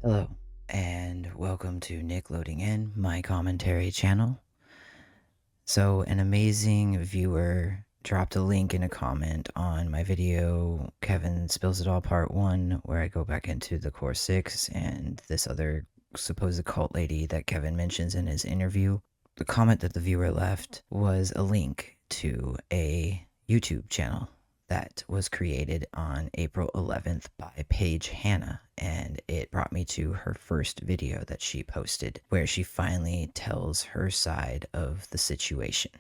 Hello, and welcome to Nick Loading In, my commentary channel. So, an amazing viewer dropped a link in a comment on my video, Kevin Spills It All Part 1, where I go back into the Core 6 and this other supposed cult lady that Kevin mentions in his interview. The comment that the viewer left was a link to a YouTube channel that was created on April 11th by Paige Hanna, and it brought me to her first video that she posted where she finally tells her side of the situation.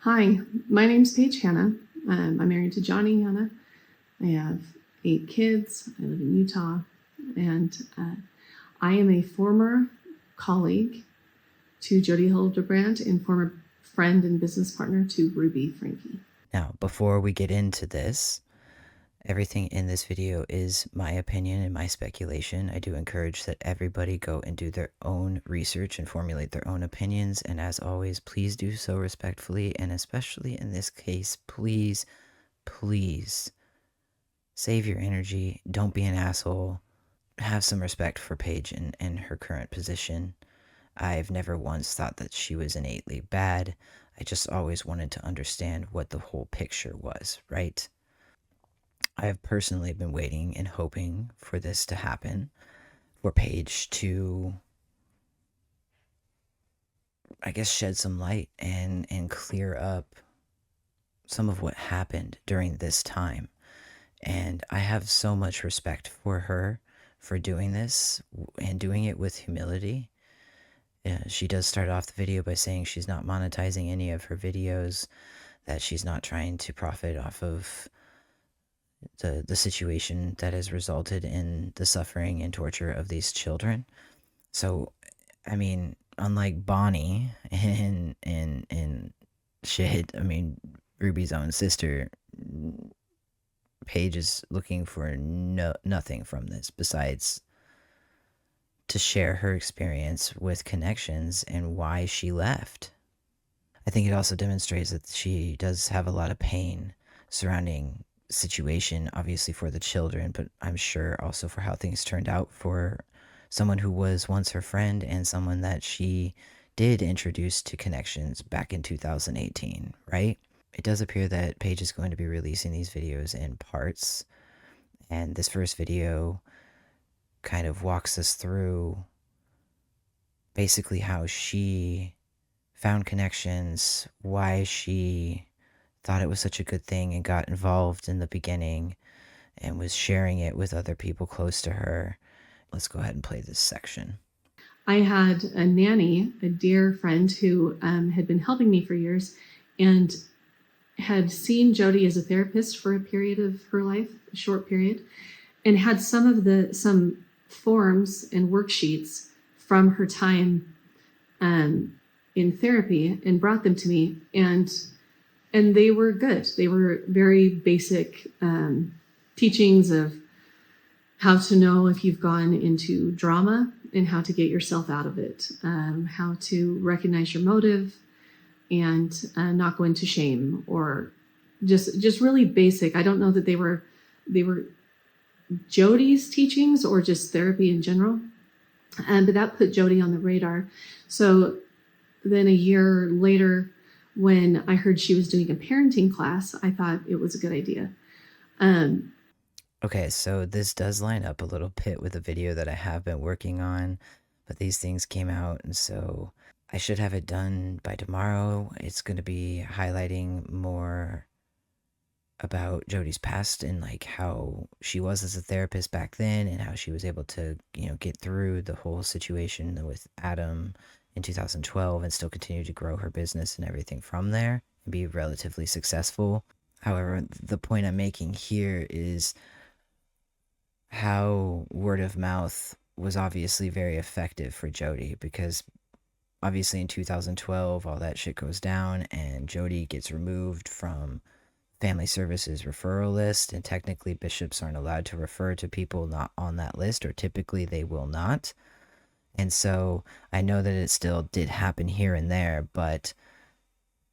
Hi, my name's Paige Hanna. I'm married to Johnny Hanna. I have 8 kids. I live in Utah. And I am a former colleague to Jody Hildebrand and former friend and business partner to Ruby Franke. Now, before we get into this, everything in this video is my opinion and my speculation. I do encourage that everybody go and do their own research and formulate their own opinions. And as always, please do so respectfully. And especially in this case, please save your energy. Don't be an asshole. Have some respect for Paige and her current position. I've never once thought that she was innately bad. I just always wanted to understand what the whole picture was, right? I have personally been waiting and hoping for this to happen, for Paige to, I guess, shed some light and clear up some of what happened during this time. And I have so much respect for her for doing this and doing it with humility. She does start off the video by saying she's not monetizing any of her videos, that she's not trying to profit off of the situation that has resulted in the suffering and torture of these children. So, I mean, unlike Bonnie and shit, I mean, Ruby's own sister, Paige is looking for nothing from this besides to share her experience with connections and why she left. I think it also demonstrates that she does have a lot of pain surrounding situation, obviously for the children, but I'm sure also for how things turned out for someone who was once her friend and someone that she did introduce to connections back in 2018, right? It does appear that Paige is going to be releasing these videos in parts, and this first video kind of walks us through basically how she found connections, why she thought it was such a good thing and got involved in the beginning and was sharing it with other people close to her. Let's go ahead and play this section. I had a nanny, a dear friend who had been helping me for years and had seen Jody as a therapist for a period of her life, a short period, and had some forms and worksheets from her time in therapy and brought them to me, and they were good. They were very basic teachings of how to know if you've gone into drama and how to get yourself out of it, how to recognize your motive and not go into shame, or just really basic. I don't know that they were Jody's teachings or just therapy in general, but that put Jody on the radar. So then a year later, when I heard she was doing a parenting class, I thought it was a good idea. Okay, so this does line up a little bit with a video that I have been working on, but these things came out, and so I should have it done by tomorrow. It's going to be highlighting more about Jody's past and like how she was as a therapist back then and how she was able to, get through the whole situation with Adam in 2012 and still continue to grow her business and everything from there and be relatively successful. However, the point I'm making here is how word of mouth was obviously very effective for Jody, because obviously in 2012 all that shit goes down and Jody gets removed from family services referral list, and technically bishops aren't allowed to refer to people not on that list, or typically they will not. And so I know that it still did happen here and there, but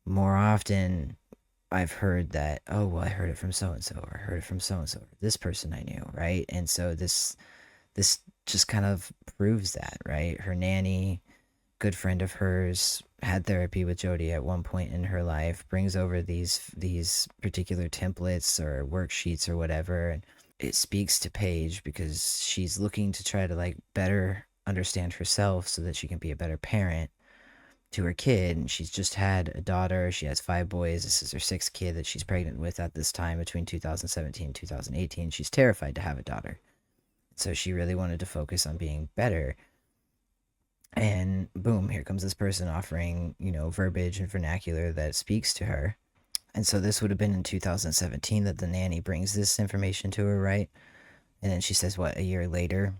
more often I've heard that, oh, well, I heard it from so and so, or I heard it from so and so, this person I knew, right? And so this just kind of proves that, right? Her nanny, good friend of hers, had therapy with Jody at one point in her life, brings over these particular templates or worksheets or whatever, and it speaks to Paige because she's looking to try to like better understand herself so that she can be a better parent to her kid. And she's just had a daughter. She has 5 boys. This is her 6th kid that she's pregnant with at this time between 2017 and 2018. She's terrified to have a daughter. So she really wanted to focus on being better. And boom, here comes this person offering, verbiage and vernacular that speaks to her. And so this would have been in 2017 that the nanny brings this information to her, right? And then she says, what, a year later,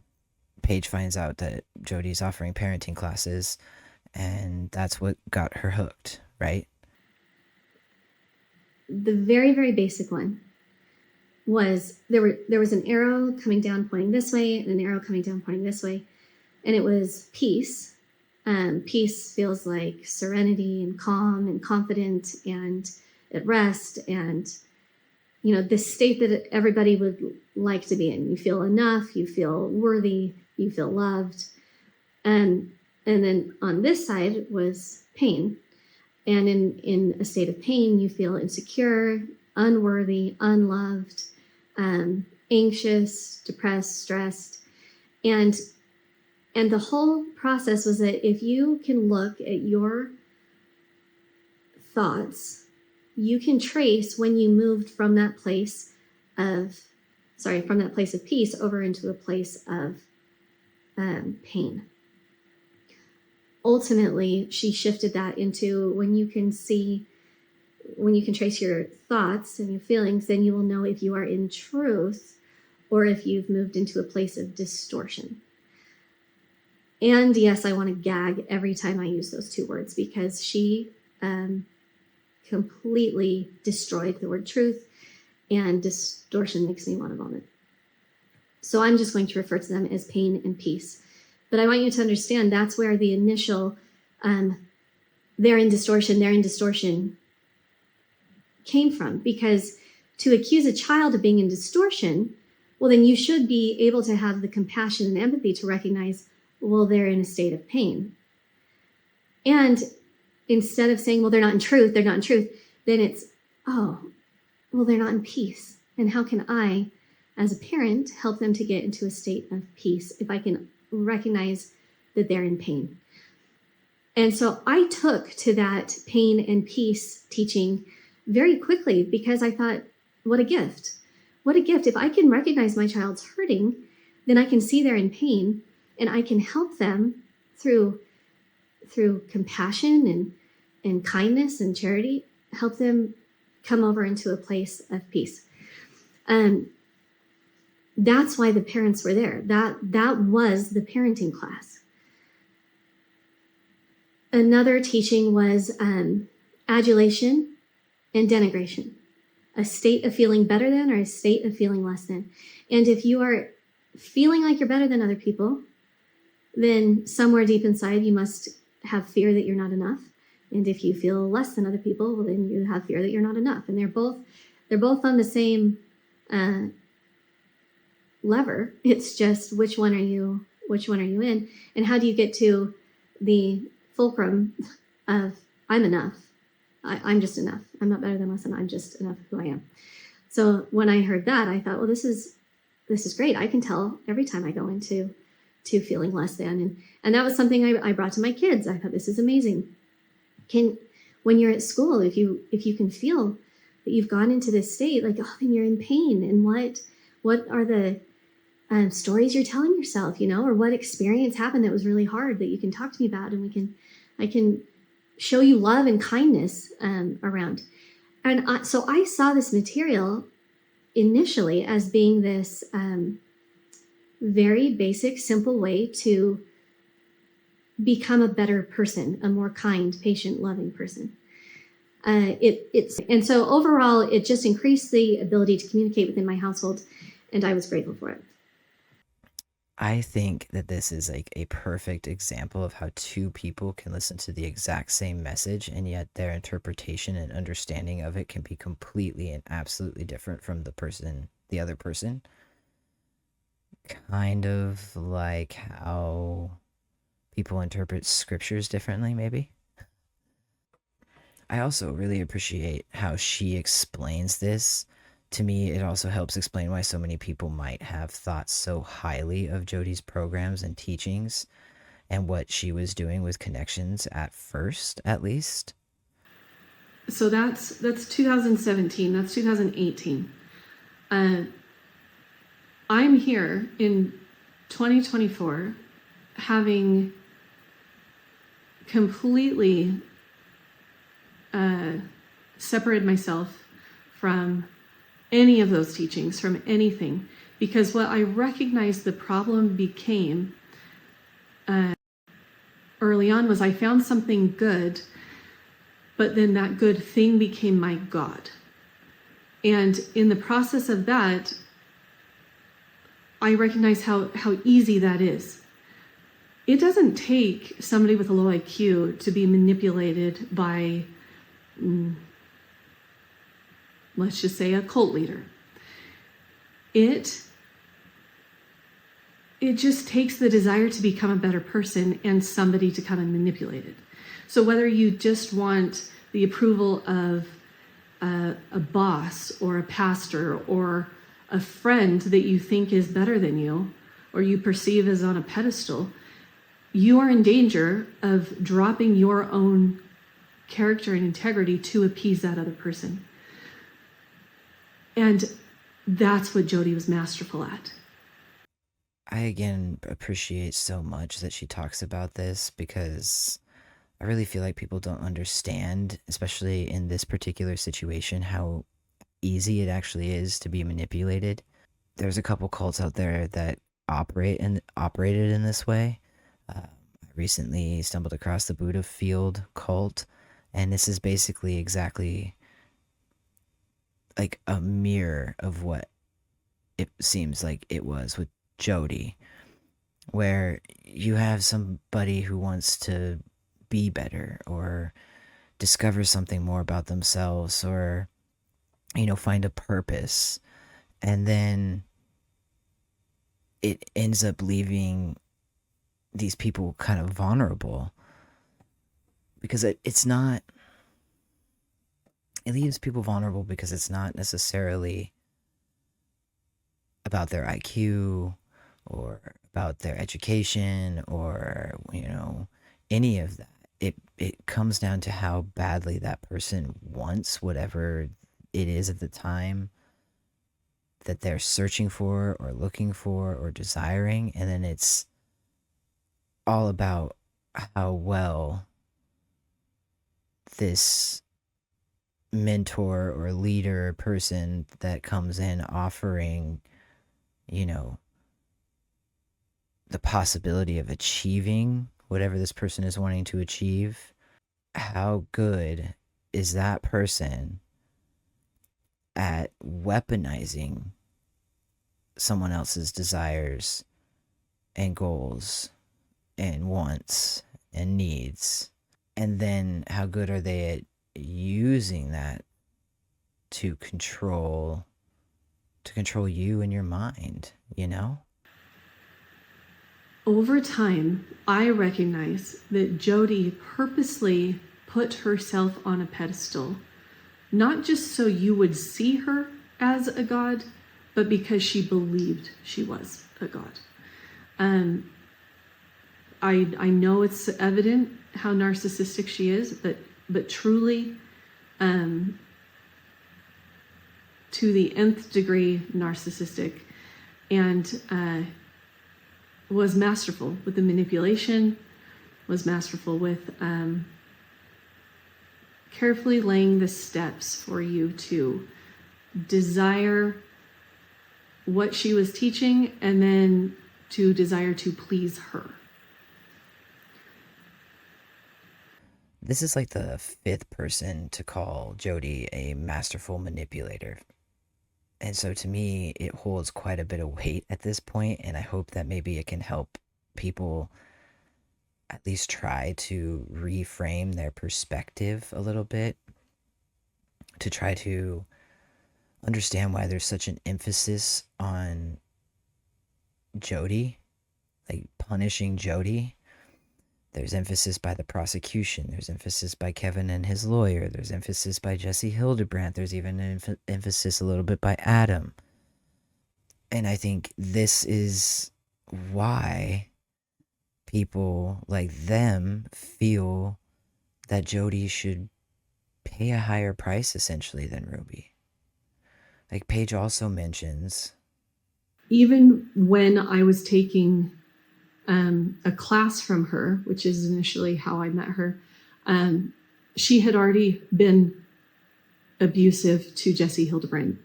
Paige finds out that Jody's offering parenting classes, and that's what got her hooked, right? The very, very basic one was there was an arrow coming down pointing this way and an arrow coming down pointing this way, and it was peace. Peace feels like serenity and calm and confident and at rest, and this state that everybody would like to be in. You feel enough, you feel worthy, you feel loved. And then on this side was pain. And in a state of pain, you feel insecure, unworthy, unloved, anxious, depressed, stressed. And the whole process was that if you can look at your thoughts, you can trace when you moved from that place of peace over into a place of pain. Ultimately, she shifted that into when you can trace your thoughts and your feelings, then you will know if you are in truth or if you've moved into a place of distortion. And yes, I want to gag every time I use those 2 words because she completely destroyed the word truth, and distortion makes me want to vomit. So I'm just going to refer to them as pain and peace. But I want you to understand that's where the initial they're in distortion came from. Because to accuse a child of being in distortion, well, then you should be able to have the compassion and empathy to recognize, well, they're in a state of pain. And instead of saying, well, they're not in truth, then it's, oh, well, they're not in peace. And how can I, as a parent, help them to get into a state of peace if I can recognize that they're in pain? And so I took to that pain and peace teaching very quickly because I thought, what a gift. What a gift. If I can recognize my child's hurting, then I can see they're in pain and I can help them through compassion and kindness and charity, help them come over into a place of peace. That's why the parents were there. That was the parenting class. Another teaching was adulation and denigration, a state of feeling better than or a state of feeling less than. And if you are feeling like you're better than other people, then somewhere deep inside you must have fear that you're not enough. And if you feel less than other people, well, then you have fear that you're not enough. And they're both on the same lever. It's just which one are you in, and how do you get to the fulcrum of I'm enough. I'm just enough. I'm not better than less than. I'm just enough who I am. So when I heard that, I thought, well, this is great. I can tell every time I go into feeling less than, and that was something I brought to my kids. I thought, this is amazing. When you're at school, if you can feel that you've gone into this state, like, oh, then you're in pain, and what are the stories you're telling yourself, or what experience happened that was really hard that you can talk to me about, and I can show you love and kindness around. And so I saw this material initially as being this very basic, simple way to become a better person, a more kind, patient, loving person. And so overall, it just increased the ability to communicate within my household, and I was grateful for it. I think that this is like a perfect example of how two people can listen to the exact same message, and yet their interpretation and understanding of it can be completely and absolutely different from the other person. Kind of like how people interpret scriptures differently, maybe. I also really appreciate how she explains this. To me, it also helps explain why so many people might have thought so highly of Jody's programs and teachings and what she was doing with connections at first, at least. So that's 2017. That's 2018. I'm here in 2024 having completely separated myself from any of those teachings, from anything, because what I recognized the problem became early on was I found something good, but then that good thing became my God. And in the process of that, I recognize how easy that is. It doesn't take somebody with a low IQ to be manipulated by, let's just say, a cult leader. It just takes the desire to become a better person and somebody to come and manipulate it. So whether you just want the approval of a boss or a pastor or a friend that you think is better than you or you perceive as on a pedestal, you are in danger of dropping your own character and integrity to appease that other person. And that's what Jody was masterful at. I again appreciate so much that she talks about this because I really feel like people don't understand, especially in this particular situation, how easy it actually is to be manipulated. There's a couple cults out there that operated in this way. I recently stumbled across the Buddha Field cult, and this is basically exactly like a mirror of what it seems like it was with Jody, where you have somebody who wants to be better or discover something more about themselves or, find a purpose. And then it ends up leaving these people kind of vulnerable because it leaves people vulnerable because it's not necessarily about their IQ or about their education or, any of that. It comes down to how badly that person wants whatever it is at the time that they're searching for or looking for or desiring. And then it's all about how well this mentor or leader person that comes in offering, the possibility of achieving whatever this person is wanting to achieve, how good is that person at weaponizing someone else's desires and goals and wants and needs? And then how good are they at using that to control you and your mind, Over time, I recognize that Jody purposely put herself on a pedestal, not just so you would see her as a god, but because she believed she was a god. I know it's evident how narcissistic she is, but truly, to the nth degree narcissistic, and was masterful with the manipulation, was masterful with carefully laying the steps for you to desire what she was teaching and then to desire to please her. this is like the fifth person to call Jody a masterful manipulator. And so to me, it holds quite a bit of weight at this point, and I hope that maybe it can help people at least try to reframe their perspective a little bit, to try to understand why there's such an emphasis on Jody, like punishing Jody. There's emphasis by the prosecution. There's emphasis by Kevin and his lawyer. There's emphasis by Jesse Hildebrandt. There's even an emphasis a little bit by Adam. And I think this is why people like them feel that Jody should pay a higher price, essentially, than Ruby. Like Paige also mentions, even when I was taking a class from her, which is initially how I met her, she had already been abusive to Jesse Hildebrandt.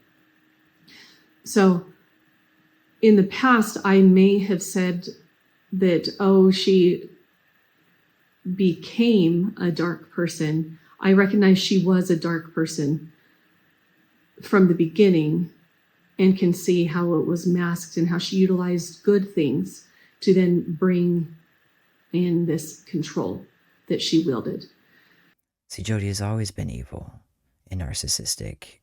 So in the past, I may have said that, oh, she became a dark person. I recognize she was a dark person from the beginning and can see how it was masked and how she utilized good things to then bring in this control that she wielded. see, Jody has always been evil and narcissistic.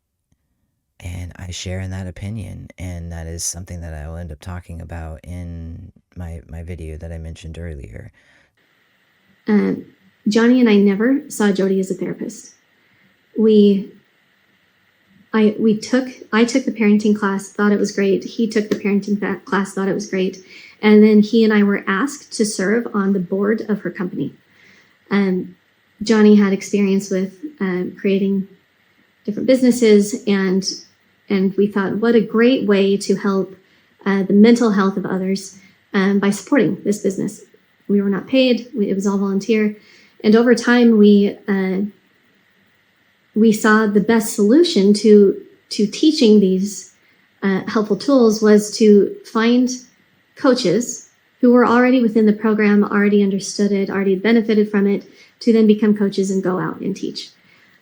And I share in that opinion, and that is something that I will end up talking about in my video that I mentioned earlier. Johnny and I never saw Jody as a therapist. I took the parenting class, thought it was great. He took the parenting class, thought it was great. And then he and I were asked to serve on the board of her company. Johnny had experience with creating different businesses, and we thought, what a great way to help the mental health of others by supporting this business. We were not paid; it was all volunteer, and over time we saw the best solution to teaching these helpful tools was to find coaches who were already within the program, already understood it, already benefited from it, to then become coaches and go out and teach.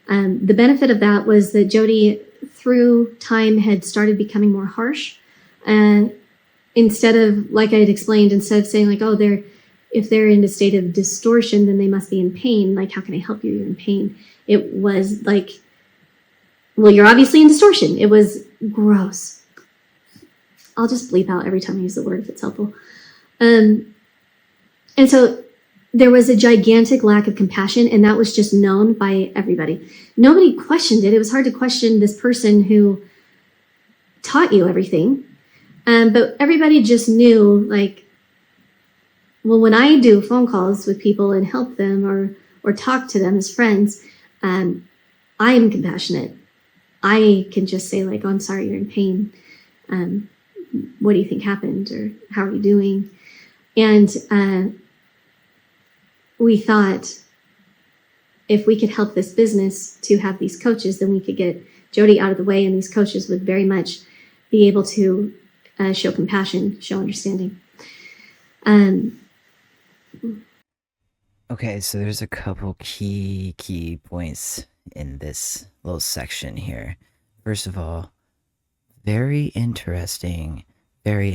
The benefit of that was that Jody, through time, had started becoming more harsh. Instead of, like I had explained, instead of saying like, oh, if they're in a state of distortion, then they must be in pain. Like, how can I help you? You're in pain. It was like, well, you're obviously in distortion. It was gross. I'll just bleep out every time I use the word if it's helpful. And so there was a gigantic lack of compassion, and that was just known by everybody. Nobody questioned it. It was hard to question this person who taught you everything. But everybody just knew, like, well, when I do phone calls with people and help them or talk to them as friends, I am compassionate. I can just say, like, oh, I'm sorry, you're in pain. What do you think happened? Or how are you doing? And we thought if we could help this business to have these coaches, then we could get Jody out of the way, and these coaches would very much be able to show compassion, show understanding. Okay, so there's a couple key points in this little section here. First of all, very interesting that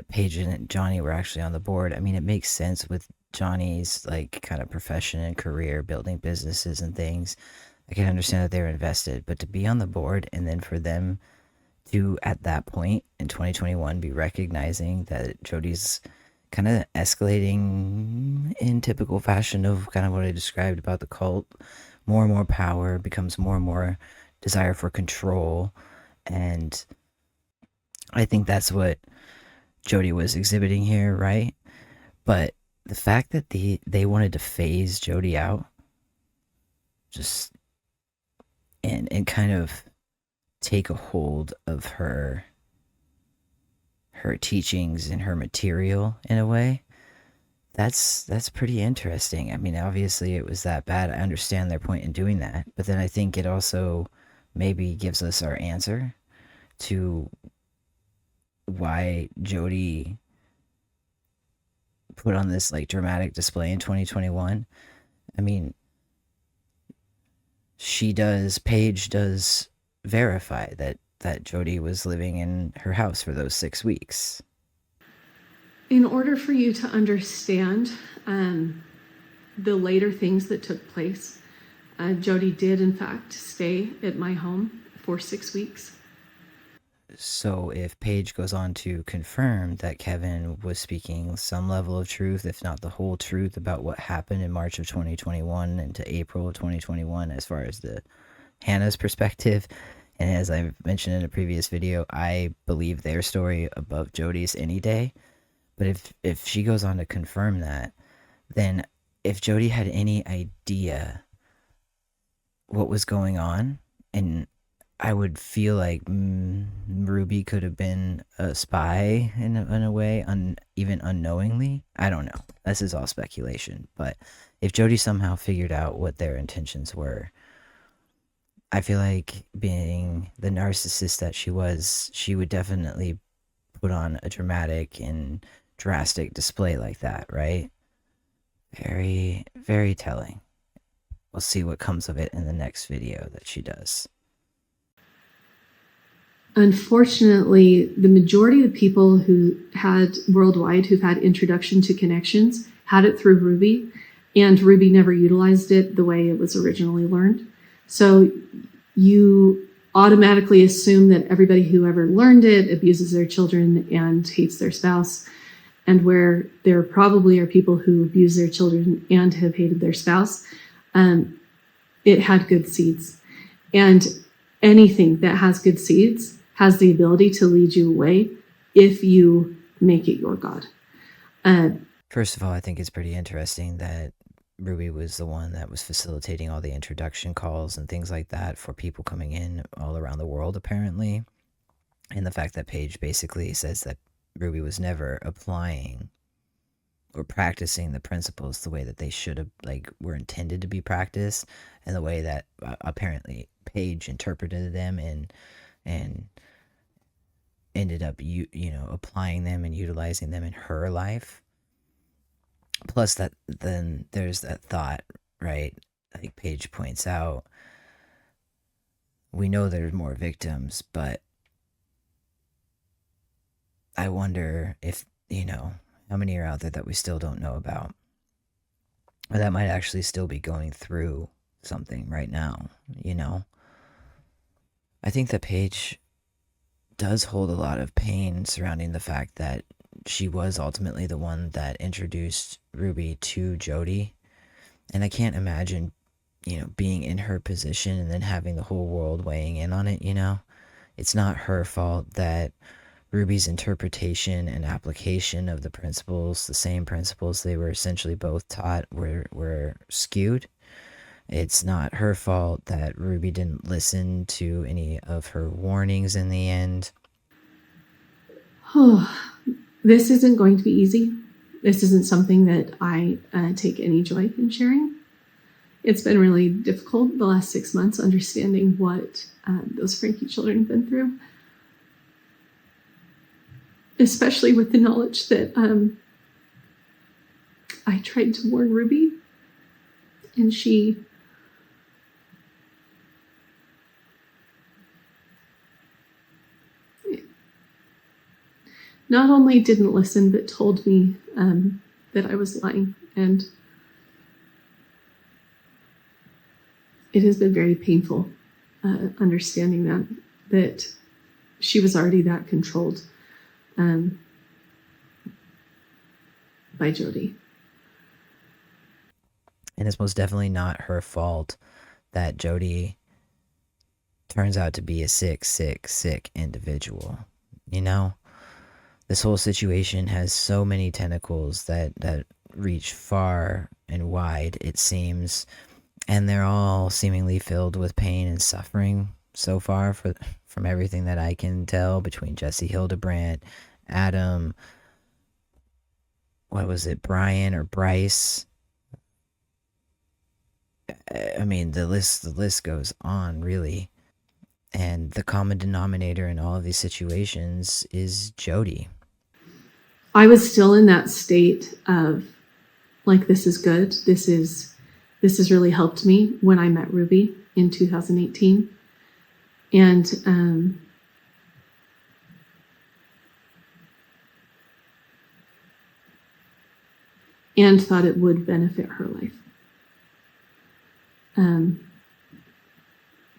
Paige and Johnny were actually on the board. I mean, it makes sense with Johnny's like kind of profession and career building businesses and things. I can understand that they're invested, but to be on the board and then for them to at that point in 2021 be recognizing that Jody's kind of escalating in typical fashion of kind of what I described about the cult, more and more power, becomes more and more desire for control. And I think that's what Jody was exhibiting here, right? But the fact that they wanted to phase Jody out just and kind of take a hold of her teachings and her material in a way, that's pretty interesting. I mean, obviously it was that bad. I understand their point in doing that, but then I think it also maybe gives us our answer to why Jody put on this like dramatic display in 2021. I mean, Paige does verify that Jody was living in her house for those 6 weeks. In order for you to understand the later things that took place, Jody did in fact stay at my home for 6 weeks. So if Paige goes on to confirm that Kevin was speaking some level of truth, if not the whole truth, about what happened in March of 2021 into April of 2021, as far as the Hannah's perspective, and as I mentioned in a previous video, I believe their story above Jody's any day. But if she goes on to confirm that, then if Jody had any idea what was going on, and I would feel like Ruby could have been a spy in a way, even unknowingly. I don't know. This is all speculation. But if Jody somehow figured out what their intentions were, I feel like, being the narcissist that she was, she would definitely put on a dramatic and drastic display like that, right? Very, very telling. We'll see what comes of it in the next video that she does. Unfortunately, the majority of the people who had worldwide who've had introduction to connections had it through Ruby, and Ruby never utilized it the way it was originally learned. So you automatically assume that everybody who ever learned it abuses their children and hates their spouse, and where there probably are people who abuse their children and have hated their spouse, it had good seeds. And anything that has good seeds has the ability to lead you away if you make it your God. First of all, I think it's pretty interesting that Ruby was the one that was facilitating all the introduction calls and things like that for people coming in all around the world, apparently. And the fact that Paige basically says that Ruby was never applying or practicing the principles the way that they should have, like, were intended to be practiced, and the way that apparently Paige interpreted them and ended up applying them and utilizing them in her life. Plus, that then there's that thought, right? Like Paige points out, we know there's more victims, but I wonder if, how many are out there that we still don't know about, or that might actually still be going through something right now. I think that Paige does hold a lot of pain surrounding the fact that she was ultimately the one that introduced Ruby to Jody. And I can't imagine, being in her position and then having the whole world weighing in on it, It's not her fault that Ruby's interpretation and application of the principles, the same principles they were essentially both taught, were skewed. It's not her fault that Ruby didn't listen to any of her warnings in the end. This isn't going to be easy. This isn't something that I take any joy in sharing. It's been really difficult the last 6 months understanding what those Franke children have been through, especially with the knowledge that I tried to warn Ruby, and she not only didn't listen, but told me that I was lying. And it has been very painful understanding that she was already that controlled by Jody. And it's most definitely not her fault that Jody turns out to be a sick individual. This whole situation has so many tentacles that reach far and wide, it seems, and they're all seemingly filled with pain and suffering so far, from everything that I can tell, between Jesse Hildebrandt, Adam, Brian or Bryce. I mean, the list goes on, really. And the common denominator in all of these situations is Jody. I was still in that state of like, this is good. This has really helped me when I met Ruby in 2018. And thought it would benefit her life.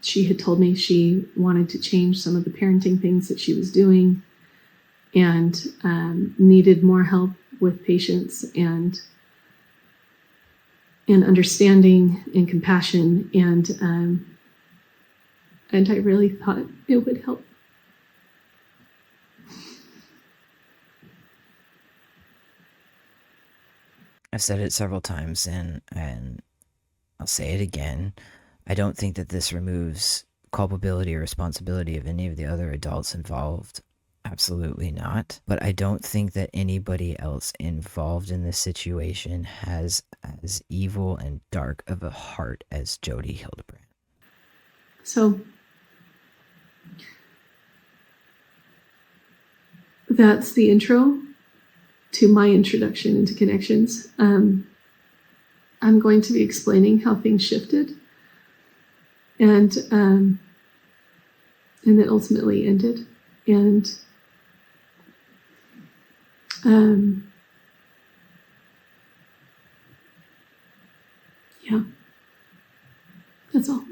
She had told me she wanted to change some of the parenting things that she was doing, and needed more help with patience and understanding and compassion, and I really thought it would help. I've said it several times, and I'll say it again. I don't think that this removes culpability or responsibility of any of the other adults involved. Absolutely not. But I don't think that anybody else involved in this situation has as evil and dark of a heart as Jody Hildebrand. So that's the intro to my introduction into connections. I'm going to be explaining how things shifted and then ultimately ended. And yeah, that's all.